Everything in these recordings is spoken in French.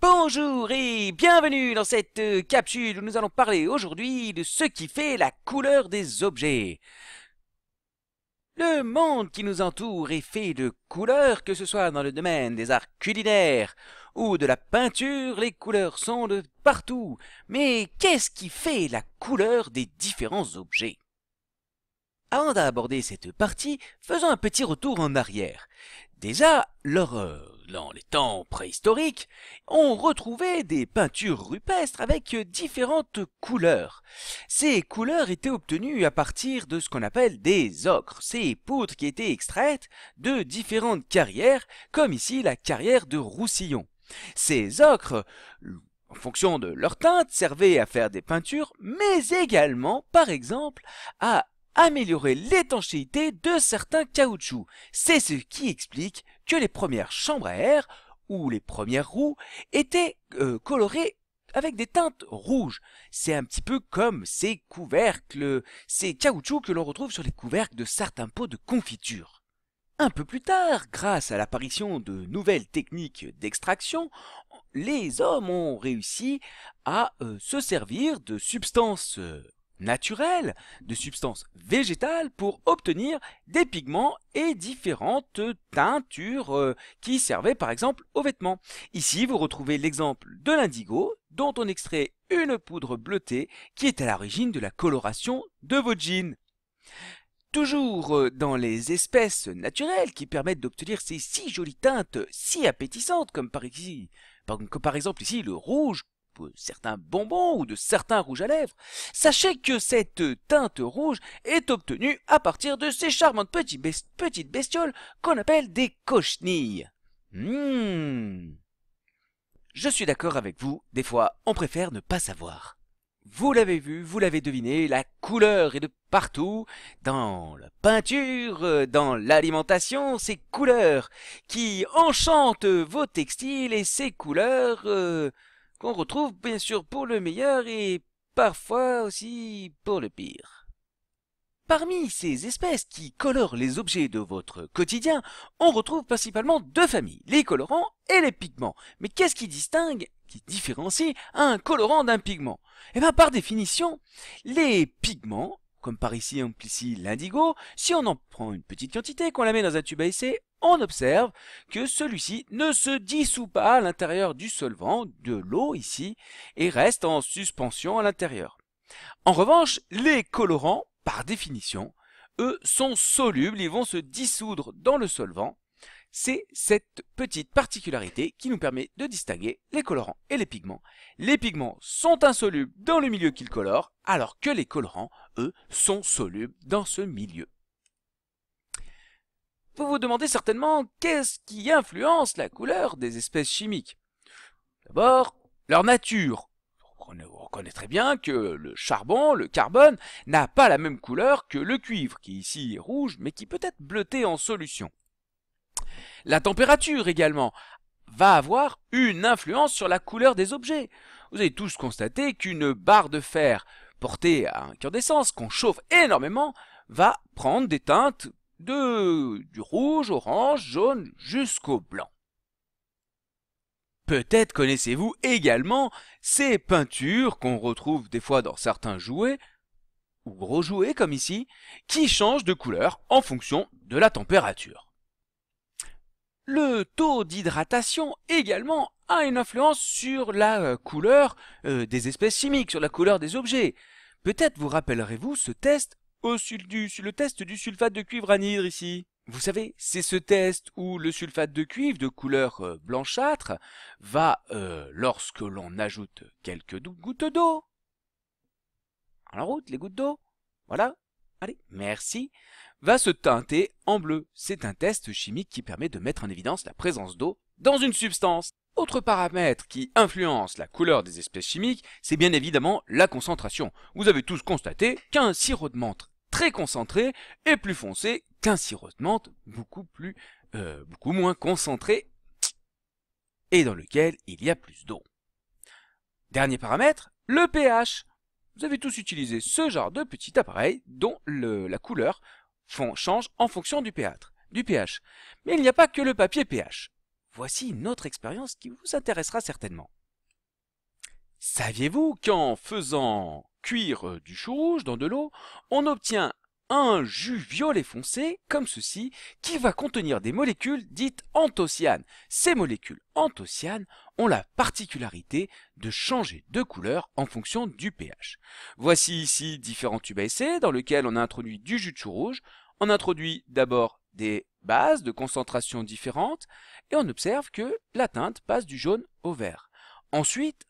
Bonjour et bienvenue dans cette capsule où nous allons parler aujourd'hui de ce qui fait la couleur des objets. Le monde qui nous entoure est fait de couleurs, que ce soit dans le domaine des arts culinaires ou de la peinture, les couleurs sont de partout. Mais qu'est-ce qui fait la couleur des différents objets? Avant d'aborder cette partie, faisons un petit retour en arrière. Déjà, dans les temps préhistoriques, on retrouvait des peintures rupestres avec différentes couleurs. Ces couleurs étaient obtenues à partir de ce qu'on appelle des ocres, ces poudres qui étaient extraites de différentes carrières, comme ici la carrière de Roussillon. Ces ocres, en fonction de leur teinte, servaient à faire des peintures, mais également, par exemple, à améliorer l'étanchéité de certains caoutchoucs. C'est ce qui explique que les premières chambres à air ou les premières roues étaient colorées avec des teintes rouges. C'est un petit peu comme ces couvercles, ces caoutchoucs que l'on retrouve sur les couvercles de certains pots de confiture. Un peu plus tard, grâce à l'apparition de nouvelles techniques d'extraction, les hommes ont réussi à se servir de substances naturelles, de substances végétales pour obtenir des pigments et différentes teintures qui servaient par exemple aux vêtements. Ici, vous retrouvez l'exemple de l'indigo dont on extrait une poudre bleutée qui est à l'origine de la coloration de vos jeans. Toujours dans les espèces naturelles qui permettent d'obtenir ces si jolies teintes si appétissantes comme par exemple ici le rouge, de certains bonbons ou de certains rouges à lèvres, sachez que cette teinte rouge est obtenue à partir de ces charmantes petites bestioles qu'on appelle des cochenilles. Je suis d'accord avec vous, des fois on préfère ne pas savoir. Vous l'avez vu, vous l'avez deviné, la couleur est de partout, dans la peinture, dans l'alimentation, ces couleurs qui enchantent vos textiles et ces couleurs qu'on retrouve bien sûr pour le meilleur et parfois aussi pour le pire. Parmi ces espèces qui colorent les objets de votre quotidien, on retrouve principalement deux familles, les colorants et les pigments. Mais qu'est-ce qui différencie un colorant d'un pigment? Eh bien, par définition, les pigments, comme par ici l'indigo, si on en prend une petite quantité, qu'on la met dans un tube à essai, on observe que celui-ci ne se dissout pas à l'intérieur du solvant, de l'eau ici, et reste en suspension à l'intérieur. En revanche, les colorants, par définition, eux sont solubles, ils vont se dissoudre dans le solvant. C'est cette petite particularité qui nous permet de distinguer les colorants et les pigments. Les pigments sont insolubles dans le milieu qu'ils colorent, alors que les colorants, eux, sont solubles dans ce milieu. Vous vous demandez certainement qu'est-ce qui influence la couleur des espèces chimiques. D'abord, leur nature. On reconnaît très bien que le charbon, le carbone, n'a pas la même couleur que le cuivre, qui ici est rouge, mais qui peut être bleuté en solution. La température également va avoir une influence sur la couleur des objets. Vous avez tous constaté qu'une barre de fer portée à un cœur d'essence, qu'on chauffe énormément, va prendre des teintes du rouge, orange, jaune, jusqu'au blanc. Peut-être connaissez-vous également ces peintures qu'on retrouve des fois dans certains jouets, ou gros jouets comme ici, qui changent de couleur en fonction de la température. Le taux d'hydratation également a une influence sur la couleur des espèces chimiques, sur la couleur des objets. Peut-être vous rappellerez-vous ce test, le test du sulfate de cuivre anhydre ici. Vous savez, c'est ce test où le sulfate de cuivre de couleur blanchâtre va, lorsque l'on ajoute quelques gouttes d'eau, en route les gouttes d'eau, voilà, allez, merci, va se teinter en bleu. C'est un test chimique qui permet de mettre en évidence la présence d'eau dans une substance. Autre paramètre qui influence la couleur des espèces chimiques, c'est bien évidemment la concentration. Vous avez tous constaté qu'un sirop de menthe très concentré est plus foncé qu'un sirop de menthe beaucoup moins concentré et dans lequel il y a plus d'eau. Dernier paramètre, le pH. Vous avez tous utilisé ce genre de petit appareil dont la couleur change en fonction du pH. Mais il n'y a pas que le papier pH. voici une autre expérience qui vous intéressera certainement. Saviez-vous qu'en faisant cuire du chou rouge dans de l'eau, on obtient un jus violet foncé, comme ceci, qui va contenir des molécules dites anthocyanes. Ces molécules anthocyanes ont la particularité de changer de couleur en fonction du pH. Voici ici différents tubes à essai dans lesquels on a introduit du jus de chou rouge. On introduit d'abord des bases de concentration différentes et on observe que la teinte passe du jaune au vert. Ensuite,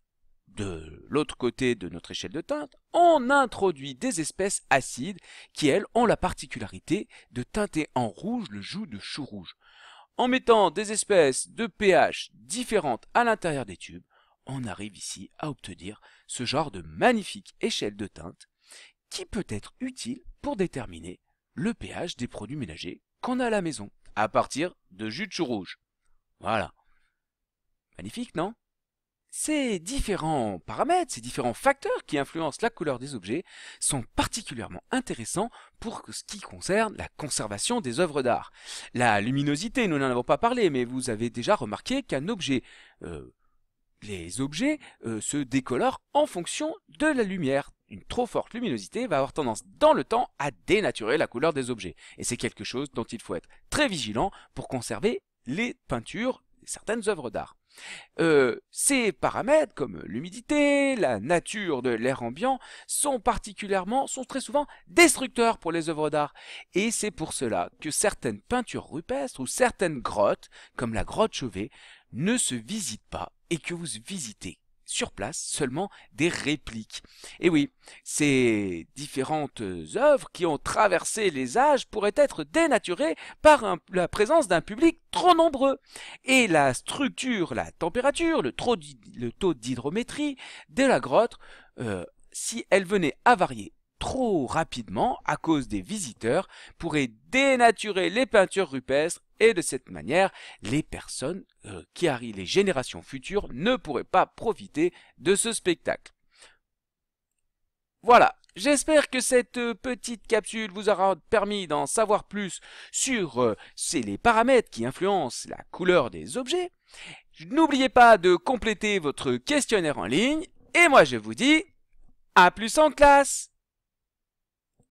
de l'autre côté de notre échelle de teinte, on introduit des espèces acides qui, elles, ont la particularité de teinter en rouge le jus de chou rouge. En mettant des espèces de pH différentes à l'intérieur des tubes, on arrive ici à obtenir ce genre de magnifique échelle de teinte qui peut être utile pour déterminer le pH des produits ménagers qu'on a à la maison, à partir de jus de chou rouge. Voilà. Magnifique, non ? Ces différents paramètres, ces différents facteurs qui influencent la couleur des objets sont particulièrement intéressants pour ce qui concerne la conservation des œuvres d'art. La luminosité, nous n'en avons pas parlé, mais vous avez déjà remarqué qu'un objet, les objets se décolorent en fonction de la lumière. Une trop forte luminosité va avoir tendance dans le temps à dénaturer la couleur des objets. Et c'est quelque chose dont il faut être très vigilant pour conserver les peintures, certaines œuvres d'art. Ces paramètres comme l'humidité, la nature de l'air ambiant sont très souvent destructeurs pour les œuvres d'art. Et c'est pour cela que certaines peintures rupestres ou certaines grottes, comme la grotte Chauvet, ne se visitent pas et que vous visitez sur place seulement des répliques. Et oui, ces différentes œuvres qui ont traversé les âges pourraient être dénaturées par la présence d'un public trop nombreux. Et la structure, la température, le taux d'hydrométrie de la grotte, si elle venait à varier trop rapidement à cause des visiteurs, pourrait dénaturer les peintures rupestres et de cette manière, les personnes les générations futures ne pourraient pas profiter de ce spectacle. Voilà, j'espère que cette petite capsule vous aura permis d'en savoir plus sur les paramètres qui influencent la couleur des objets. N'oubliez pas de compléter votre questionnaire en ligne et moi je vous dis à plus en classe!